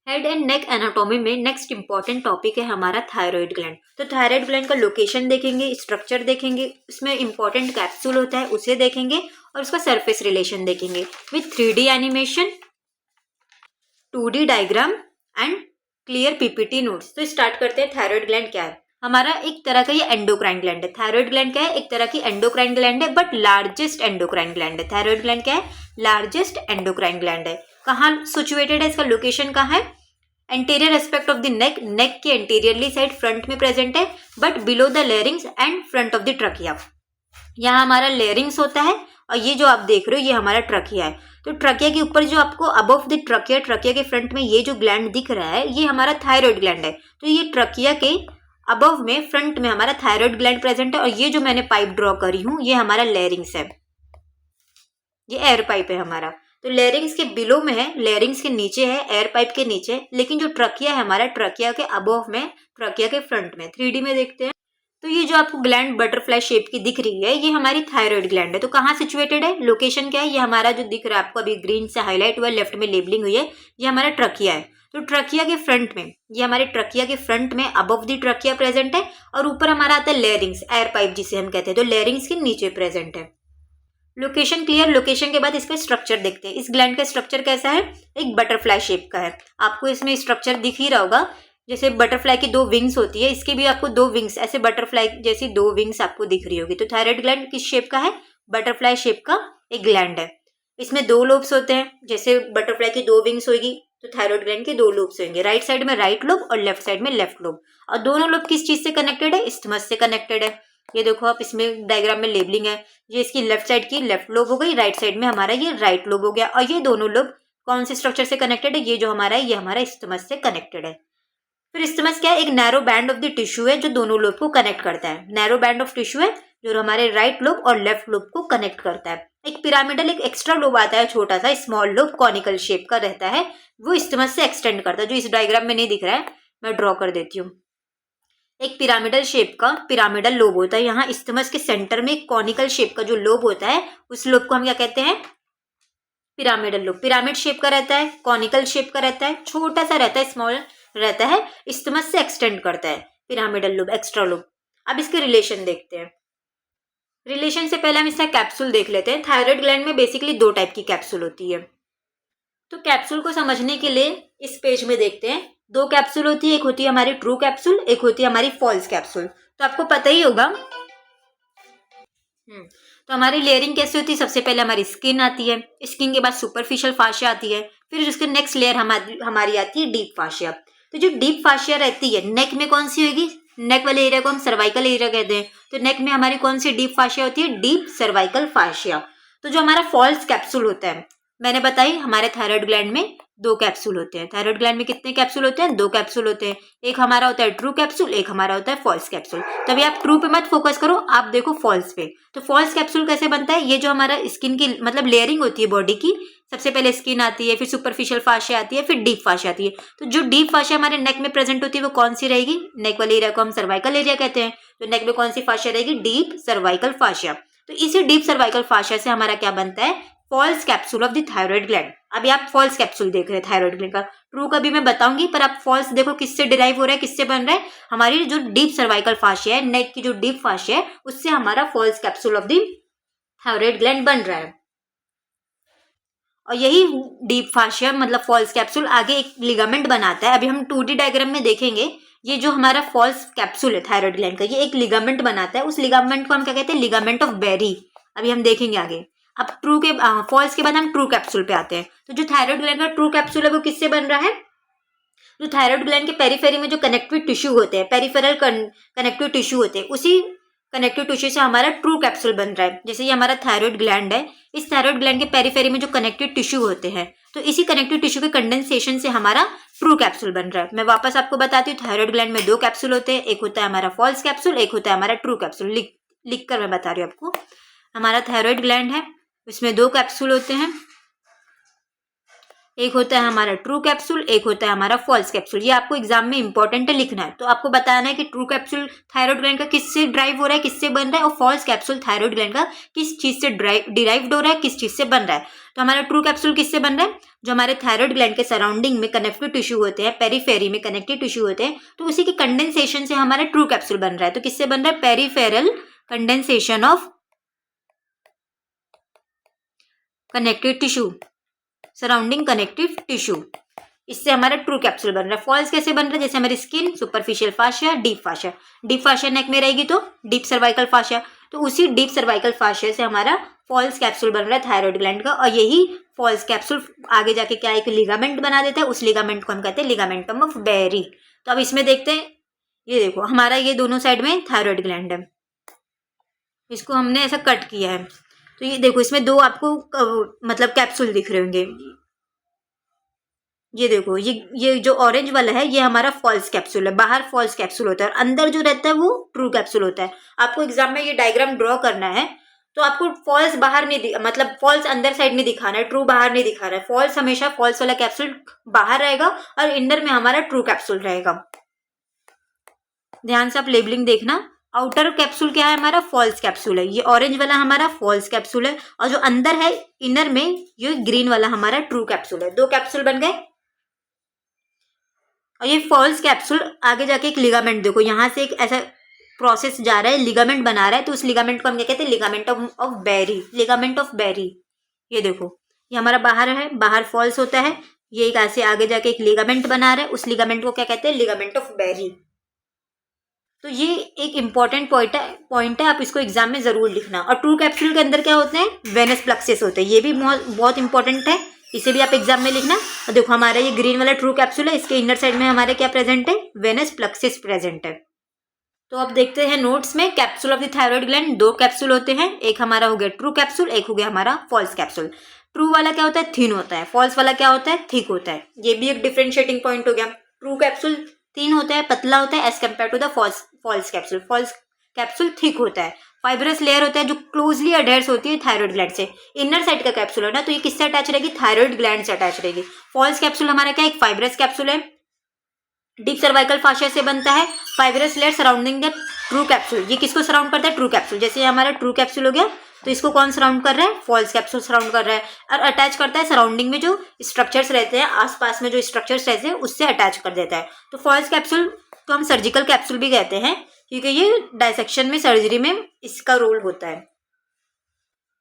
Head and neck anatomy में next important topic है हमारा थायराइड ग्लैंड। तो थायराइड ग्लैंड का लोकेशन देखेंगे, स्ट्रक्चर देखेंगे, उसमें इंपॉर्टेंट कैप्सूल होता है उसे देखेंगे और उसका सरफेस रिलेशन देखेंगे with 3D animation, 2D diagram and clear PPT notes. तो स्टार्ट करते हैं। थायराइड ग्लैंड क्या है? हमारा एक तरह का ये एंडोक्राइन ग्लैंड है। थायराइड ग्लैंड क्या है? एक तरह की एंडोक्राइन ग्लैंड है, बट लार्जेस्ट एंडोक्राइन ग्लैंड है। थायराइड ग्लैंड क्या है? लार्जेस्ट एंडोक्राइन ग्लैंड है। कहाँ सिचुएटेड है? इसका लोकेशन कहाँ है? Anterior aspect of the neck, neck के एंटीरियरली साइड फ्रंट में प्रेजेंट है, but below the larynx and front of the trachea. यहाँ हमारा लेरिंग्स होता है और ये जो आप देख रहे हो ये हमारा ट्रकिया है। तो ट्रकिया के ऊपर जो आपको अबव द ट्रकिया, ट्रकिया के फ्रंट में ये जो ग्लैंड दिख रहा है ये हमारा थायराइड ग्लैंड है। तो ये ट्रकिया के अबव में फ्रंट में हमारा थायराइड ग्लैंड प्रेजेंट है और ये जो मैंने पाइप ड्रॉ करी हूँ ये हमारा लेरिंग्स है, ये एयर पाइप है हमारा। तो लेरिंग्स के बिलो में है, लेरिंग्स के नीचे है, एयर पाइप के नीचे, लेकिन जो ट्रकिया है हमारा ट्रकिया के अबव में, ट्रकिया के फ्रंट में। 3D में देखते हैं। तो ये जो आपको ग्लैंड बटरफ्लाई शेप की दिख रही है ये हमारी थायराइड ग्लैंड है। तो कहाँ सिचुएटेड है? लोकेशन क्या है? ये हमारा जो दिख रहा है आपको अभी ग्रीन से हाईलाइट हुआ है, लेफ्ट में लेबलिंग हुई है, ये हमारा ट्रकिया है। तो ट्रकिया के फ्रंट में, ये हमारे ट्रकिया के फ्रंट में अबव द ट्रकिया प्रेजेंट है और ऊपर हमारा आता है लेरिंग्स, एयर पाइप जिसे हम कहते हैं। तो लेरिंग्स के नीचे प्रेजेंट है। Location clear. लोकेशन के बाद इसका स्ट्रक्चर देखते हैं। इस ग्लैंड का स्ट्रक्चर कैसा है? एक बटरफ्लाई शेप का है। आपको इसमें स्ट्रक्चर दिख ही रहा होगा, जैसे बटरफ्लाई की 2 विंग्स होती है, इसकी भी आपको 2 विंग्स, ऐसे बटरफ्लाई जैसी 2 विंग्स आपको दिख रही होगी। तो थायराइड ग्लैंड किस शेप का है? बटरफ्लाई शेप का एक ग्लैंड है। इसमें 2 लोब्स होते हैं, जैसे बटरफ्लाई की 2 विंग्स होगी तो थायराइड ग्लैंड के 2 लोब्स होंगे। राइट साइड में राइट लोब और लेफ्ट साइड में लेफ्ट लोब। और दोनों लोब किस चीज से कनेक्टेड है? इस्थमस से कनेक्टेड है। ये देखो आप, इसमें डायग्राम में लेबलिंग है, ये इसकी लेफ्ट साइड की लेफ्ट लोब हो गई, राइट साइड में हमारा ये राइट लोब हो गया। और ये दोनों लोब कौन से स्ट्रक्चर से कनेक्टेड है? ये जो हमारा है ये हमारा इस्थमस से कनेक्टेड है। फिर इस्थमस क्या है? एक narrow band of the tissue है जो दोनों लोब को कनेक्ट करता है। नैरो बैंड ऑफ टिश्यू है जो हमारे राइट लोब और लेफ्ट लोब को कनेक्ट करता है। एक पिरामिडल, एक एक्स्ट्रा लोब आता है, छोटा सा स्मॉल लोब कॉनिकल शेप का रहता है, वो इस्थमस से एक्सटेंड करता है, जो इस डायग्राम में नहीं दिख रहा है, मैं ड्रॉ कर देती हूँ। एक पिरामिडल शेप का पिरामिडल लोब होता है। यहाँ इस्थमस के सेंटर में एक कॉनिकल शेप का जो लोब होता है उस लोब को हम क्या कहते हैं? Pyramidal lobe. पिरामिड शेप का रहता है, कॉनिकल शेप का रहता है, छोटा सा रहता है, स्मॉल रहता है, इस्थमस से एक्सटेंड करता है पिरामिडल लोब, एक्स्ट्रा लोब। अब इसके रिलेशन देखते हैं। रिलेशन से पहले हम इसका कैप्सूल देख लेते हैं। थायराइड ग्लैंड में बेसिकली 2 टाइप की कैप्सूल होती है। तो कैप्सूल को समझने के लिए इस पेज में देखते हैं। 2 कैप्सूल होती है, एक होती है हमारी ट्रू कैप्सूल, एक होती है हमारी फॉल्स कैप्सूल। तो आपको पता ही होगा। तो हमारी लेयरिंग कैसे होती है? सबसे पहले हमारी स्किन आती है, स्किन के बाद सुपरफिशियल फाशिया आती है, फिर उसके नेक्स्ट लेयर हमारी आती है डीप फाशिया। तो जो डीप फाशिया रहती है नेक में कौन सी होगी? नेक वाले एरिया को हम सर्वाइकल एरिया कहते हैं। तो नेक में हमारी कौन सी डीप फाशिया होती है? Deep cervical fascia. तो जो हमारा फॉल्स कैप्सूल होता है, मैंने बताई हमारे थायराइड ग्लैंड में 2 कैप्सूल होते हैं। थायराइड ग्लैंड में कितने कैप्सूल होते हैं? 2 कैप्सूल होते हैं। एक हमारा होता है ट्रू कैप्सूल, एक हमारा होता है फॉल्स कैप्सूल। तभी आप ट्रू पे मत फोकस करो, आप देखो फॉल्स पे। तो फॉल्स कैप्सूल कैसे बनता है? ये जो हमारा स्किन की मतलब लेयरिंग होती है बॉडी की, सबसे पहले स्किन आती है, फिर सुपरफिशियल फाशिया आती है, फिर डीप फाशिया आती है। तो जो डीप फाशिया हमारे नेक में प्रेजेंट होती है वो कौन सी रहेगी? नेक वाले एरिया को हम सर्वाइकल एरिया कहते हैं। तो नेक में कौन सी फाशिया रहेगी? Deep cervical fascia. तो इसी डीप सर्वाइकल फाशिया से हमारा क्या बनता है? False capsule of the thyroid gland. अभी आप फॉल्स कैप्सूल देख रहे हैं थायराइड ग्लैंड का। ट्रू का भी मैं बताऊंगी, पर आप फॉल्स देखो किससे डिराइव हो रहा है, किससे बन रहा है? हमारी जो डीप सर्वाइकल फाशिया है, नेक की जो डीप फाशिया है, उससे हमारा false capsule of the thyroid gland बन रहा है। और यही डीप फाशिया मतलब फॉल्स कैप्सूल आगे एक लिगामेंट बनाता है। अभी हम 2D डायग्राम में देखेंगे। ये जो हमारा फॉल्स कैप्सूल है थायराइड ग्लैंड का, ये एक लिगामेंट बनाता है। उस लिगामेंट को हम क्या कहते हैं? Ligament of Berry. अभी हम देखेंगे आगे। अब ट्रू के फॉल्स के बाद हम ट्रू कैप्सूल पे आते हैं। तो जो थायराइड ग्लैंड का ट्रू कैप्सूल है वो किससे बन रहा है? जो थायराइड ग्लैंड के पेरिफेरी में जो कनेक्टिव टिश्यू होते हैं, पेरिफेरल कनेक्टिव टिश्यू होते हैं, उसी कनेक्टिव टिश्यू से हमारा ट्रू कैप्सूल बन रहा है। जैसे ये हमारा थायराइड ग्लैंड है, इस थायराइड ग्लैंड के पेरिफेरी में जो कनेक्टिव टिश्यू होते हैं, तो इसी कनेक्टिव टिश्यू के कंडेंसेशन से हमारा ट्रू कैप्सूल बन रहा है। मैं वापस आपको बताती हूँ, थायराइड ग्लैंड में 2 कैप्सूल होते हैं, एक होता है हमारा फॉल्स कैप्सूल, एक होता है हमारा ट्रू कैप्सूल। लिख कर मैं बता रही हूँ आपको। हमारा थायराइड ग्लैंड है, इसमें 2 कैप्सूल होते हैं, एक होता है हमारा ट्रू कैप्सूल, एक होता है हमारा फॉल्स कैप्सूल। ये आपको एग्जाम में इंपॉर्टेंट है, लिखना है। तो आपको बताना है कि ट्रू कैप्सूल थायराइड ग्लैंड का किससे ड्राइव हो रहा है, किससे बन रहा है, और फॉल्स कैप्सूल थायराइड ग्लैंड का किस चीज से डिराइव्ड हो रहा है, किस चीज से बन रहा है। तो हमारा ट्रू कैप्सूल किससे बन रहा है, जो हमारे थायराइड ग्लैंड के सराउंडिंग में कनेक्टिव टिश्यू होते हैं, पेरीफेरी में कनेक्टिव टिश्यू होते हैं, तो उसी के कंडेंसेशन से हमारा ट्रू कैप्सूल बन रहा है। तो किससे बन रहा है, peripheral condensation of connective tissue, surrounding connective tissue, इससे हमारा ट्रू कैप्सूल बन रहा है। फॉल्स कैसे बन रहा है, जैसे हमारी स्किन, सुपरफिशियल फाशिया, डीप फाशिया। डीप फाशिया नेक में रहेगी तो डीप सर्वाइकल फाशिया, तो उसी डीप सर्वाइकल फाशिया से हमारा फॉल्स कैप्सूल बन रहा है थायराइड ग्लैंड का। और यही फॉल्स कैप्सूल आगे जाके क्या एक लिगामेंट बना देता है, उस लिगामेंट को हम कहते हैं लिगामेंटम ऑफ बेरी। तो अब इसमें देखते हैं, ये देखो हमारा ये दोनों साइड में थायराइड ग्लैंड है, इसको हमने ऐसा कट किया है। तो ये देखो इसमें दो आपको मतलब कैप्सूल दिख रहे होंगे। ये देखो ये जो ऑरेंज वाला है ये हमारा फॉल्स कैप्सूल है, बाहर फॉल्स कैप्सूल होता है, और अंदर जो रहता है वो ट्रू कैप्सूल होता है। आपको एग्जाम में ये डायग्राम ड्रॉ करना है, तो आपको फॉल्स बाहर नहीं मतलब फॉल्स अंदर साइड नहीं दिखाना है, ट्रू बाहर नहीं दिखाना है। फॉल्स हमेशा फॉल्स वाला कैप्सूल बाहर रहेगा और इंडर में हमारा ट्रू कैप्सूल रहेगा। ध्यान से आप लेबलिंग देखना। आउटर कैप्सूल क्या है, हमारा फॉल्स कैप्सूल है, ये ऑरेंज वाला हमारा फॉल्स कैप्सूल है, और जो अंदर है इनर में ये ग्रीन वाला हमारा ट्रू कैप्सूल है। दो कैप्सूल बन गए। और ये फॉल्स कैप्सूल आगे जाके एक लिगामेंट, देखो यहाँ से एक ऐसा प्रोसेस जा रहा है, लिगामेंट बना रहा है, तो उस लिगामेंट को हम क्या कहते हैं, ligament of Berry, ligament of Berry. ये देखो ये हमारा बाहर है, बाहर फॉल्स होता है, ये एक ऐसे आगे जाके एक लिगामेंट बना रहा है, उस लिगामेंट को क्या कहते हैं, लिगामेंट ऑफ बेरी। तो ये एक इंपॉर्टेंट पॉइंट है, आप इसको एग्जाम में जरूर लिखना। और ट्रू कैप्सूल के अंदर क्या होते हैं, वेनस प्लक्सेस होते हैं, ये भी बहुत इंपॉर्टेंट है, इसे भी आप एग्जाम में लिखना। और देखो हमारा ये ग्रीन वाला ट्रू कैप्सूल है, इसके इनर साइड में हमारे क्या प्रेजेंट है, वेनस प्लक्सेस प्रेजेंट है। तो अब देखते हैं नोट्स में, capsule of the thyroid gland दो कैप्सूल होते हैं, एक हमारा हो गया ट्रू कैप्सूल, एक हो गया हमारा फॉल्स कैप्सूल। ट्रू वाला क्या होता है, थिन होता है, फॉल्स वाला क्या होता है, थिक होता है। ये भी एक डिफरेंशिएटिंग पॉइंट हो गया। ट्रू कैप्सूल थिन होता है, पतला होता है, as compared to the false capsule. False capsule thick होता है, फाइब्रस लेयर होता है जो क्लोजली अडेयर्स होती है थायराइड ग्लैंड से। इनर साइड का कैप्सूल है ना, तो ये किससे अटैच रहेगी, थायराइड ग्लैंड से अटैच रहेगी। फॉल्स कैप्सूल हमारा क्या, एक फाइब्रस कैप्सूल है, डीप सर्वाइकल फाशिया से बनता है, fibrous layer surrounding the true capsule. ये किसको सराउंड करता है, ट्रू कैप्सूल। जैसे हमारा ट्रू कैप्सूल हो गया, तो इसको कौन सराउंड कर रहा है, फॉल्स कैप्सूल सराउंड कर रहा है, और अटैच करता है सराउंडिंग में जो स्ट्रक्चर्स रहते हैं, आसपास में जो स्ट्रक्चर्स रहते हैं उससे अटैच कर देता है। तो फॉल्स कैप्सूल को हम सर्जिकल कैप्सूल भी कहते हैं, क्योंकि ये डायसेक्शन में, सर्जरी में इसका रोल होता है।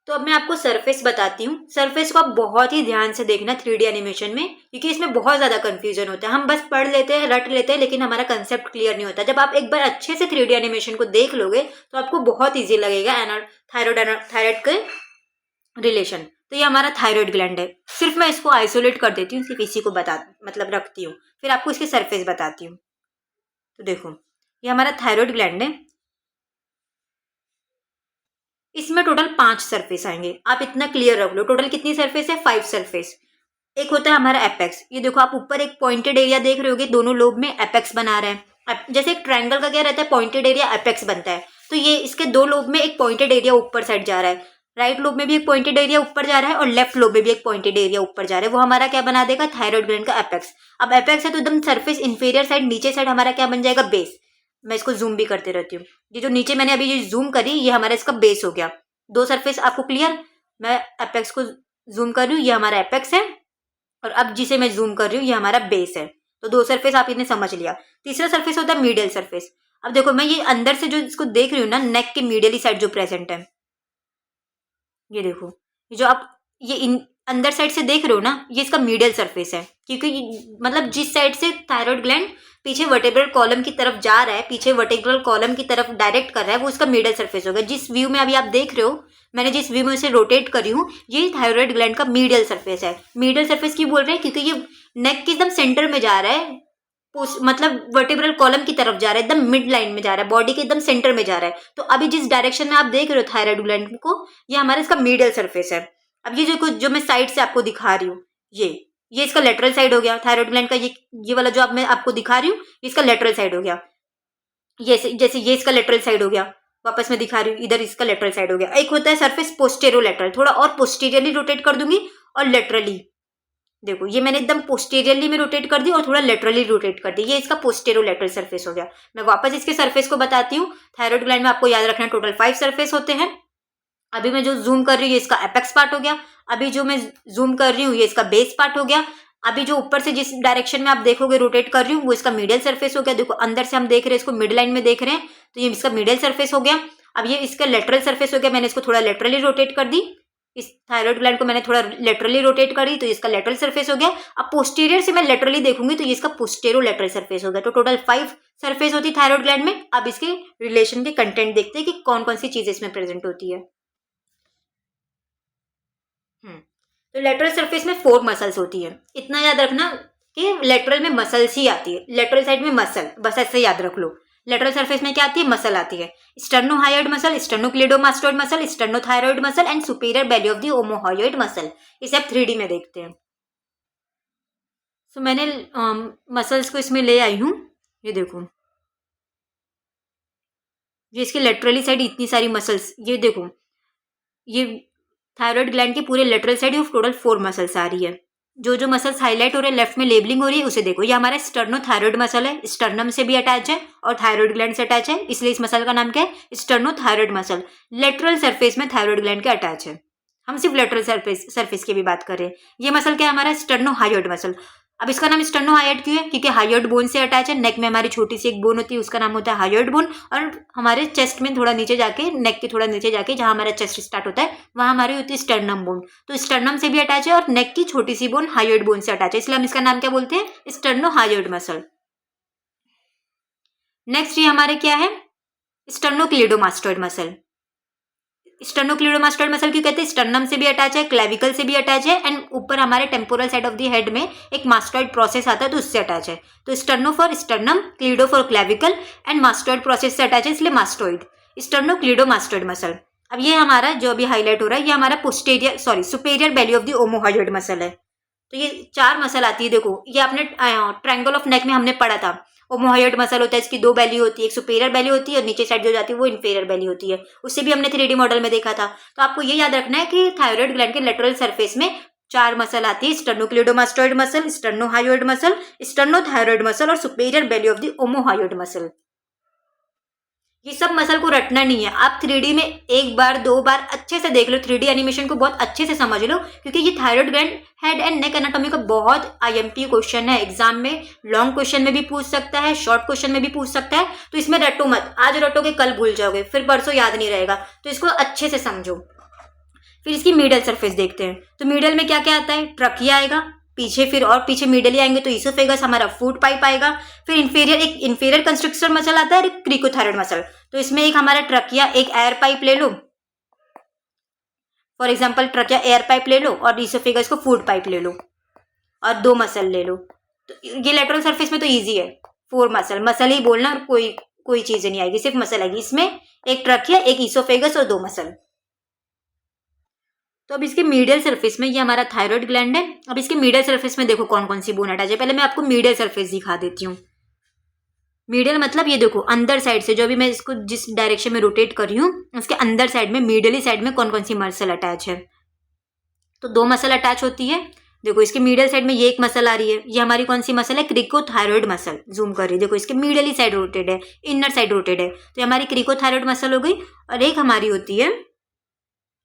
तो अब मैं आपको सरफेस बताती हूँ। सरफेस को आप बहुत ही ध्यान से देखना 3D एनिमेशन में, क्योंकि इसमें बहुत ज़्यादा कंफ्यूजन होता है। हम बस पढ़ लेते हैं, रट लेते हैं, लेकिन हमारा कंसेप्ट क्लियर नहीं होता। जब आप एक बार अच्छे से 3D एनिमेशन को देख लोगे तो आपको बहुत ईजी लगेगा थायराइड के रिलेशन। तो ये हमारा थायराइड ग्लैंड है, सिर्फ मैं इसको आइसोलेट कर देती हूँ, सिर्फ इसी को मतलब रखती हूँ, फिर आपको इसके सरफेस बताती हूँ। तो देखो ये हमारा थायराइड ग्लैंड है, इसमें टोटल 5 सरफेस आएंगे। आप इतना क्लियर रख लो, टोटल कितनी सरफेस है, 5 सरफेस। एक होता है हमारा एपेक्स, ये देखो आप ऊपर एक पॉइंटेड एरिया देख रहे होगे, दोनों लोब में एपेक्स बना रहे हैं। जैसे एक ट्रायंगल का क्या रहता है, पॉइंटेड एरिया एपेक्स बनता है, तो ये इसके दो लोब में एक पॉइंटेड एरिया ऊपर साइड जा रहा है, राइट लोब में भी एक पॉइंटेड एरिया ऊपर जा रहा है, और लेफ्ट लोब में भी एक पॉइंटेड एरिया ऊपर जा रहा है। वो हमारा क्या बना देगा, थायराइड ग्लैंड का एपेक्स। अब एपेक्स है तो एकदम सरफेस इंफीरियर साइड, नीचे साइड हमारा क्या बन जाएगा, बेस। मैं इसको जूम भी करते रहती हूँ, ये जो नीचे मैंने अभी ये जूम करी, ये हमारा इसका बेस हो गया। दो सरफेस आपको क्लियर, मैं एपेक्स को जूम कर रही हूँ, ये हमारा एपेक्स है, और अब जिसे मैं जूम कर रही हूँ ये हमारा बेस है। तो दो सरफेस आप इन्हें समझ लिया। तीसरा सरफेस होता है मीडियल सरफेस। अब देखो मैं ये अंदर से जो इसको देख रही हूँ ना, नेक के मीडियली साइड जो प्रेजेंट है, ये देखो, ये जो आप ये अंदर साइड से देख रहे हो ना, ये इसका मीडियल सरफेस है, क्योंकि मतलब जिस साइड से थायराइड ग्लैंड पीछे वर्टेब्रल कॉलम की तरफ जा रहा है, पीछे वर्टेब्रल कॉलम की तरफ डायरेक्ट कर रहा है, वो उसका मीडियल सरफेस होगा। जिस व्यू में अभी आप देख रहे हो, मैंने जिस व्यू में इसे रोटेट करी हूँ, ये थायराइड ग्लैंड का मीडियल सरफेस है। मीडियल सरफेस क्यों बोल रहे हैं, क्योंकि ये नेक के एकदम सेंटर में जा रहा है, मतलब वर्टेब्रल कॉलम की तरफ जा रहा है, एकदम मिड लाइन में जा रहा है, बॉडी के एकदम सेंटर में जा रहा है। तो अभी जिस डायरेक्शन में आप देख रहे हो थायराइड ग्लैंड को, ये हमारा इसका मीडियल सरफेस है। अब ये जो कुछ जो मैं साइड से आपको दिखा रही हूँ, ये इसका लेटरल साइड हो गया थायराइड ग्लैंड का। ये वाला जो मैं आपको दिखा रही हूँ, इसका लेटरल साइड हो गया। जैसे ये इसका लेटरल साइड हो गया, वापस मैं दिखा रही हूँ, इधर इसका लेटरल साइड हो गया। एक होता है सरफेस पोस्टेरो लेटरल, थोड़ा और पोस्टीरियरली रोटेट कर दूंगी और लेटरली, देखो ये मैंने एकदम पोस्टीरियरली में रोटेट कर दी और थोड़ा लेटरली रोटेट कर दी, ये इसका पोस्टेरोलेटरल सरफेस हो गया। मैं वापस इसके सरफेस को बताती हूँ। थायराइड ग्लैंड में आपको याद रखना है टोटल 5 सरफेस होते हैं। अभी मैं जो जूम कर रही हूँ ये इसका एपेक्स पार्ट हो गया। अभी जो मैं जूम कर रही हूँ ये इसका बेस पार्ट हो गया। अभी जो ऊपर से जिस डायरेक्शन में आप देखोगे रोटेट कर रही हूँ वो इसका मीडियल सरफेस हो गया। देखो अंदर से हम देख रहे हैं इसको मिड लाइन में देख रहे हैं, तो ये इसका मीडियल सरफेस हो गया। अब ये इसका लेटरल सरफेस हो गया, मैंने इसको थोड़ा लेटरली रोटेट कर दी। इस थायराइड ग्लैंड को मैंने थोड़ा लेटरली रोटेट करी तो इसका लेटरल सरफेस हो गया। अब पोस्टीरियर से मैं लेटरली देखूंगी तो ये इसका पोस्टेरो लेटरल सरफेस हो गया। तो टोटल 5 सरफेस होती है थायराइड ग्लैंड में। अब इसके रिलेशन के कंटेंट देखते हैं कि कौन कौन सी चीजें इसमें प्रेजेंट होती है। तो लेटरल सरफेस में 4 मसल्स होती है। इतना याद रखना कि लेटरल में मसल्स ही आती है, लेटरल साइड में मसल, बस ऐसे याद रख लो। लेटरल सरफेस में क्या आती है? मसल आती है। Sternohyoid muscle, sternocleidomastoid muscle, sternothyroid muscle and superior belly of the omohyoid muscle. इसे आप 3D में देखते हैं। सो मैंने मसल्स को इसमें ले आई हूँ, ये देखो, ये इसके लेटरली साइड इतनी सारी मसल्स, ये देखो, ये थायराइड ग्लैंड के पूरे लेटरल साइड टोटल 4 मसल्स आ रही है। जो जो मसल्स हाईलाइट हो रहे हैं लेफ्ट में लेबलिंग हो रही है उसे देखो। ये हमारा स्टर्नोथायरॉइड मसल है, स्टर्नम से भी अटैच है और थायराइड ग्लैंड से अटैच है, इसलिए इस मसल का नाम क्या है? स्टर्नोथायरॉइड मसल। लेटरल सरफेस में थायराइड ग्लैंड के अटैच है। हम सिर्फ लेटरल सरफेस की भी बात कर रहे हैं। ये मसल क्या है? हमारा स्टर्नोहायोइड मसल। अब इसका नाम स्टर्नोहायोइड क्यों है? क्योंकि हायोइड बोन से अटैच है। नेक में हमारी छोटी सी एक बोन होती है, उसका नाम होता है हायोइड बोन। और हमारे चेस्ट में थोड़ा नीचे जाके, नेक के थोड़ा नीचे जाके जहाँ हमारा चेस्ट स्टार्ट होता है वहाँ हमारी होती है स्टर्नम बोन। तो स्टर्नम से भी अटैच है और नेक की छोटी सी बोन हायोइड बोन से अटैच है, इसलिए हम इसका नाम क्या बोलते हैं? स्टर्नोहायोइड मसल। नेक्स्ट ये हमारे क्या है? Sternocleidomastoid muscle. स्टर्नोक्लीडोमास्टोइड मसल क्यों कहते हैं? स्टर्नम से भी अटैच है, क्लेविकल से भी अटैच है एंड ऊपर हमारे temporal side of the head में एक मास्टोइड प्रोसेस आता है तो उससे अटैच है। तो sterno for sternum, cleido for clavicle and mastoid process से अटैच है, इसलिए मास्टोइड, स्टर्नोक्लीडोमास्टोइड मसल। अब ये हमारा जो अभी हाईलाइट हो रहा है ये हमारा superior belly of the omohyoid muscle है। तो ये 4 मसल आती है। देखो ये आपने ट्रायंगल ऑफ नेक में हमने पढ़ा था, ओमोहयोइड मसल होता है, इसकी 2 बेली होती है, एक सुपेरियर बेली होती है और नीचे साइड जो जाती है वो इन्फीरियर बेली होती है। उससे भी हमने 3D मॉडल में देखा था। तो आपको ये याद रखना है कि थायराइड ग्लैंड के लेटरल सरफेस में 4 मसल आती है, sternocleidomastoid muscle, sternohyoid muscle, sternothyroid muscle और superior belly of the omohyoid muscle. ये सब मसल को रटना नहीं है, आप 3D में 1 बार 2 बार अच्छे से देख लो, 3D एनिमेशन को बहुत अच्छे से समझ लो, क्योंकि ये thyroid gland head and neck anatomy का बहुत IMP क्वेश्चन है। एग्जाम में लॉन्ग क्वेश्चन में भी पूछ सकता है, शॉर्ट क्वेश्चन में भी पूछ सकता है। तो इसमें रटो मत, आज रटोगे कल भूल जाओगे, फिर परसों याद नहीं रहेगा। तो इसको अच्छे से समझो। फिर इसकी मीडियल सरफेस देखते हैं। तो मीडियल में क्या क्या आता है? ट्रकिया आएगा, पीछे फिर और पीछे मीडियल ही आएंगे तो ईसोफेगस, हमारा फूड पाइप आएगा। फिर इंफीरियर कंस्ट्रक्टर मसल आता है, एक क्रिकोथायरॉइड मसल। तो इसमें एक हमारा ट्रकिया, एक एयर पाइप ले लो, for example trachea air pipe ले लो और ईसोफेगस को फूड पाइप ले लो और 2 मसल ले लो। तो ये लेटरल सरफेस में तो ईजी है, 4 मसल ही बोलना और कोई चीजें नहीं आएगी, सिर्फ मसल आएगी। इसमें एक ट्रकिया, एक ईसोफेगस और 2 मसल। तो अब इसके मीडियल सरफेस में ये हमारा थायराइड ग्लैंड है। अब इसके मीडियल सरफेस में देखो कौन कौन सी बोन अटैच है। पहले मैं आपको मीडियल सरफेस दिखा देती हूँ। मीडियल मतलब ये देखो अंदर साइड से, जो अभी मैं इसको जिस डायरेक्शन में रोटेट कर रही हूँ उसके अंदर साइड में, मीडियली साइड में कौन कौन सी मसल अटैच है। तो 2 मसल अटैच होती है। देखो इसके मीडियल साइड में ये एक मसल आ रही है, ये हमारी कौन सी मसल है? Cricothyroid muscle. जूम कर रही है, देखो इसके मीडियली साइड रोटेड है, इनर साइड रोटेड है, तो ये हमारी क्रिकोथायरॉइड मसल हो गई। और एक हमारी होती है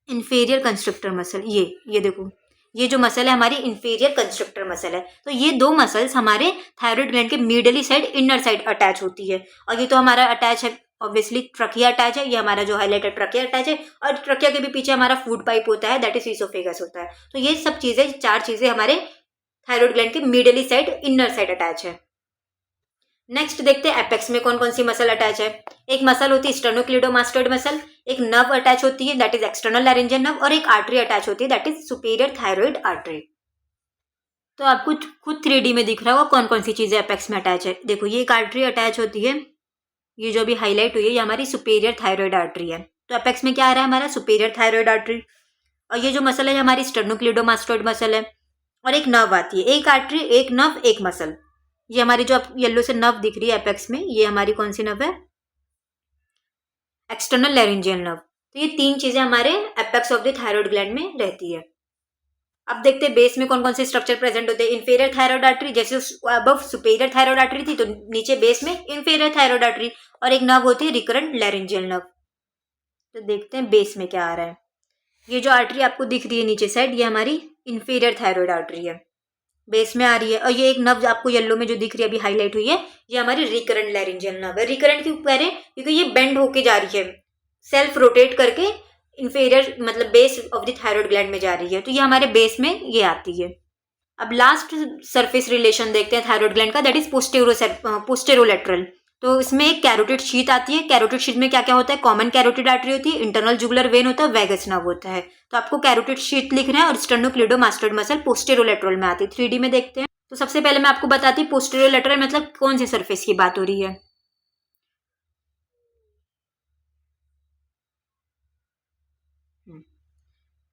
इंफीरियर कंस्ट्रक्टर मसल। ये देखो, ये जो मसल है हमारी इंफीरियर कंस्ट्रक्टर मसल है। तो ये 2 मसल्स हमारे थायराइड ग्लैंड के medially side, inner side attach होती है। और ये तो हमारा अटैच है, ऑब्वियसली ट्रकिया अटैच है, ये हमारा जो हाईलाइटेड ट्रकिया अटैच है। और ट्रकिया के भी पीछे हमारा फूड पाइप होता है, दैट इज ईसोफेगस होता है। तो ये सब चीजें, 4 चीजें हमारे थायराइड ग्लैंड के medially side, inner side attach है। नेक्स्ट देखते हैं एपेक्स में कौन कौन सी मसल अटैच है। एक मसल होती है स्टर्नोक्लीडोमास्टोइड मसल, एक नर्व अटैच होती है that is external laryngeal nerve, और एक आर्टरी अटैच होती है that is superior thyroid artery. तो आपको खुद 3D में दिख रहा होगा कौन कौन सी चीजें एपेक्स में अटैच है। देखो ये एक आर्टरी अटैच होती है, ये जो अभी हाईलाइट हुई है ये हमारी सुपीरियर थायराइड आर्टरी है। तो एपेक्स में क्या आ रहा है? हमारा सुपीरियर थायराइड आर्टरी। और ये जो मसल है हमारी स्टर्नोक्लीडोमास्टोइड मसल है। और एक नर्व आती है, एक आर्टरी, एक नर्व, एक मसल। ये हमारी जो येलो से नर्व दिख रही है एपेक्स में, ये हमारी कौन सी नर्व है? External laryngeal nerve. तो ये 3 चीजें हमारे apex of the thyroid gland में रहती है। अब देखते हैं बेस में कौन कौन से स्ट्रक्चर प्रेजेंट होते हैं। इंफीरियर थायराइड आर्टरी, जैसे अबव सुपेरियर थायराइड आर्टरी थी तो नीचे बेस में इंफीरियर थायराइड आर्टरी, और एक नर्व होती है रिकरेंट लैरिंजियल नर्व। तो देखते हैं बेस में क्या आ रहा है। ये जो आर्टरी आपको दिख रही है नीचे साइड, ये हमारी इंफीरियर थायराइड आर्टरी है, बेस में आ रही है। और ये एक नर्व आपको येलो में जो दिख रही है अभी हाईलाइट हुई है, ये हमारी रिकरेंट लैरिंजियल नर्व है। रिकरेंट क्यों कह रहे हैं? क्योंकि ये बेंड होके जा रही है, सेल्फ रोटेट करके इंफीरियर मतलब base of the thyroid gland में जा रही है, तो ये हमारे बेस में ये आती है। अब लास्ट सरफेस रिलेशन देखते हैं थायराइड ग्लैंड का, दैट इज पोस्टेरोलेटरल। तो इसमें एक कैरोटिड शीथ आती है। कैरोटिड शीथ में क्या क्या होता है? कॉमन कैरोटिड आर्टरी होती है, इंटरनल जुगुलर वेन होता है, वैगस नर्व होता है। तो आपको कैरोटिड शीथ लिखना है, और स्टर्नोक्लीडोमास्टोइड मसल पोस्टेरोलेटरल में आती है। 3D में देखते हैं। तो सबसे पहले मैं आपको बताती हूँ पोस्टेरोलेटरल मतलब कौन से सरफेस की बात हो रही है।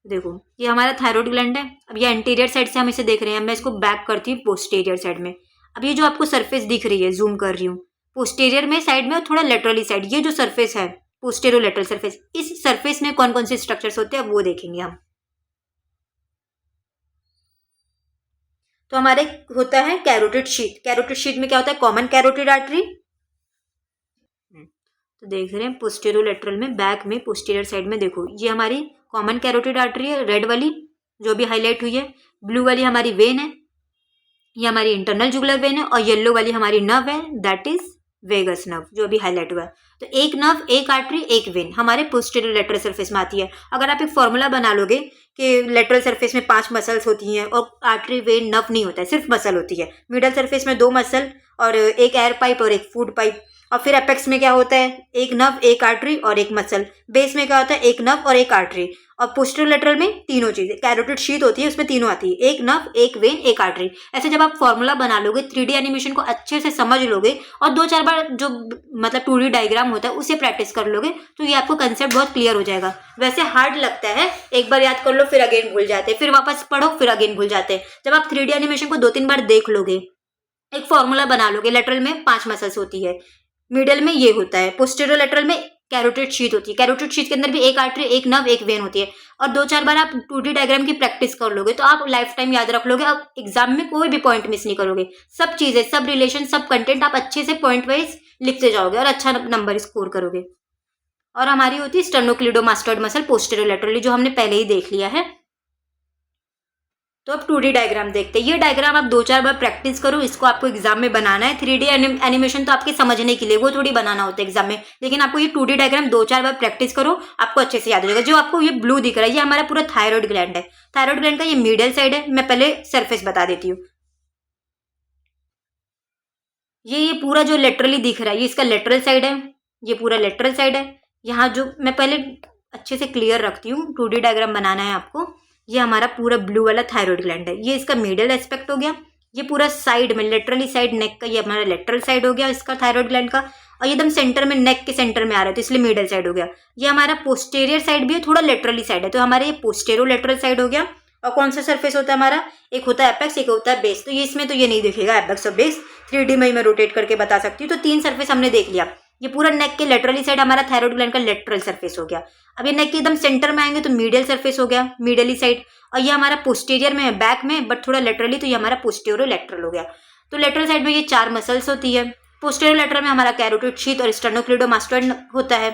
देखो ये हमारा थायराइड ग्लैंड है। अब ये एंटीरियर साइड से हम इसे देख रहे हैं, मैं इसको बैक करती हूँ पोस्टीरियर साइड में। अब ये जो आपको सरफेस दिख रही है, जूम कर रही हूँ, पोस्टीरियर में साइड में और थोड़ा लेटरली साइड, ये जो सरफेस है पोस्टेरो लेटरल सरफेस, इस सरफेस में कौन कौन से स्ट्रक्चर्स होते हैं वो देखेंगे हम। तो हमारे होता है कैरोटिड शीथ। कैरोटिड शीथ में क्या होता है? Common carotid artery. तो देख रहे हैं पोस्टेरो लेटरल में, बैक में पोस्टीरियर साइड में, देखो ये हमारी कॉमन कैरोटिड आर्टरी है, रेड वाली जो भी हाईलाइट हुई है। ब्लू वाली हमारी वेन है, ये हमारी इंटरनल जुगुलर वेन है, और येलो वाली हमारी नर्व है, दैट इज वेगस नर्व जो अभी हाईलाइट हुआ है। तो एक नर्व, एक आर्टरी, एक वेन हमारे पोस्टीरियर लेटरल सरफेस में आती है। अगर आप एक फॉर्मूला बना लोगे कि लेटरल सरफेस में 5 मसल्स होती हैं और आर्टरी वेन नर्व नहीं होता है, सिर्फ मसल होती है। मिडल सरफेस में 2 मसल और एक एयर पाइप और एक फूड पाइप। और फिर एपेक्स में क्या होता है? एक नर्व, एक आर्टरी और एक मसल। बेस में क्या होता है? एक नर्व और एक आर्टरी। और पोस्टीरियर लेटरल में तीनों चीजें, कैरोटिड शीथ होती है उसमें तीनों आती है, एक नर्व, एक वेन, एक आर्टरी। ऐसे जब आप फॉर्मूला बना लोगे, 3D एनिमेशन को अच्छे से समझ लोगे और 2-4 बार जो मतलब 2D डायग्राम होता है उसे प्रैक्टिस कर लोगे, तो ये आपको कंसेप्ट बहुत क्लियर हो जाएगा। वैसे हार्ड लगता है, एक बार याद कर लो फिर अगेन भूल जाते हैं, फिर वापस पढ़ो फिर अगेन भूल जाते हैं। जब आप 3D एनिमेशन को 2-3 बार देख लोगे, एक फॉर्मूला बना लोगे, लेटरल में 5 मसल्स होती है, मिडल में ये होता है, पोस्टीरियर लेटरल में कैरोटिड शीथ होती है, कैरोटिड शीथ के अंदर भी एक आर्टरी, एक नर्व, एक वेन होती है। और 2-4 बार आप 2D डायग्राम की प्रैक्टिस कर लोगे तो आप लाइफ टाइम याद रख लोगे। आप एग्जाम में कोई भी पॉइंट मिस नहीं करोगे, सब चीजें, सब रिलेशन, सब कंटेंट आप अच्छे से पॉइंट वाइज लिखते जाओगे और अच्छा नंबर स्कोर करोगे। और हमारी होती है स्टर्नोक्लीडोमास्टोइड मसल पोस्टीरियर लेटरली, जो हमने पहले ही देख लिया है। तो अब 2D डायग्राम देखते हैं। ये डायग्राम आप 2-4 बार प्रैक्टिस करो, इसको आपको एग्जाम में बनाना है। 3D एनिमेशन तो आपके समझने के लिए, वो थोड़ी बनाना होता है एग्जाम में, लेकिन आपको ये 2D डायग्राम 2-4 बार प्रैक्टिस करो, आपको अच्छे से याद हो जाएगा। जो आपको ये ब्लू दिख रहा है, ये हमारा पूरा थायराइड ग्लैंड है। थायराइड ग्लैंड का ये मीडियल साइड है, मैं पहले सरफेस बता देती हूँ। ये पूरा जो लेटरली दिख रहा है, ये इसका लेटरल साइड है, ये पूरा लेटरल साइड है। यहाँ जो मैं पहले अच्छे से क्लियर रखती हूँ, 2D डायग्राम बनाना है आपको। ये हमारा पूरा ब्लू वाला थायराइड ग्लैंड है, ये इसका मीडियल एस्पेक्ट हो गया। ये पूरा साइड में लेटरली साइड नेक का, ये हमारा लेटरल साइड हो गया इसका थायराइड ग्लैंड का। और ये एकदम सेंटर में, नेक के सेंटर में आ रहा है तो इसलिए मीडियल साइड हो गया। ये हमारा पोस्टेरियर साइड भी है, थोड़ा लेटरली साइड है, तो हमारा ये पोस्टेरो लेटरल साइड हो गया। और कौन सा सरफेस होता है हमारा? एक होता है एपेक्स, एक होता है बेस। तो ये इसमें तो ये नहीं दिखेगा एपेक्स और बेस, 3D में ही मैं रोटेट करके बता सकती हूँ। तो 3 सरफेस हमने देख लिया। ये पूरा नेक के लेटरली साइड हमारा थायराइड ग्लैंड का लेटरल सरफेस हो गया। अब ये नेक के एकदम सेंटर में आएंगे तो मीडियल सरफेस हो गया, मीडियली साइड। और ये हमारा पोस्टीरियर में है, बैक में, बट थोड़ा लेटरली, तो ये हमारा पोस्टीरियो लेटरल हो गया। तो लेटरल साइड में ये 4 मसल्स होती है। पोस्टीरियर लेटरल में हमारा कैरोटिड शीथ और स्टर्नोक्लीडोमास्टोइड होता है।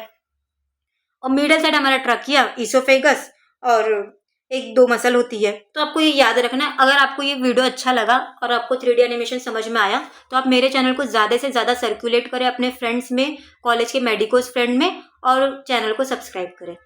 और मिडिल साइड हमारा ट्रकिया, इसोफेगस और 1-2 मसल होती है। तो आपको ये याद रखना है। अगर आपको ये वीडियो अच्छा लगा और आपको 3D एनिमेशन समझ में आया तो आप मेरे चैनल को ज़्यादा से ज़्यादा सर्कुलेट करें अपने फ्रेंड्स में, कॉलेज के मेडिकोस फ्रेंड में, और चैनल को सब्सक्राइब करें।